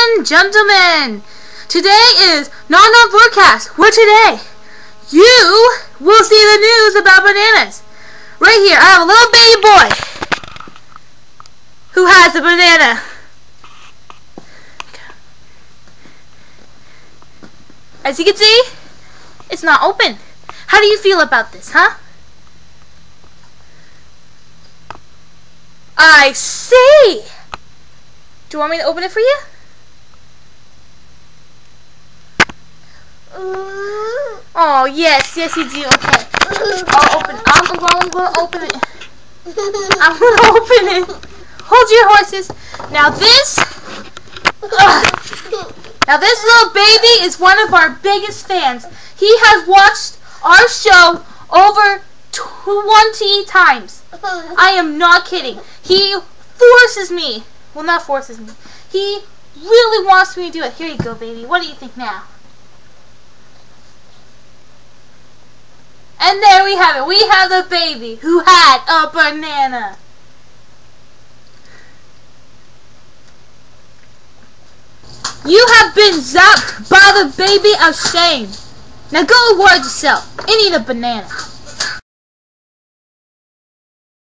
and gentlemen, today is Non Forecast, where today you will see the news about bananas. Right here, I have a little baby boy who has a banana. As you can see, it's not open. How do you feel about this, huh? I see. Do you want me to open it for you? Oh, yes, yes you do. Okay. I'll open it. I'm going to open it. I'm going to open it. Hold your horses. Now this little baby is one of our biggest fans. He has watched our show over 20 times. I am not kidding. He forces me. Well, not forces me. He really wants me to do it. Here you go, baby. What do you think now? And there we have it. We have the baby who had a banana. You have been zapped by the baby of shame. Now go reward yourself and eat a banana.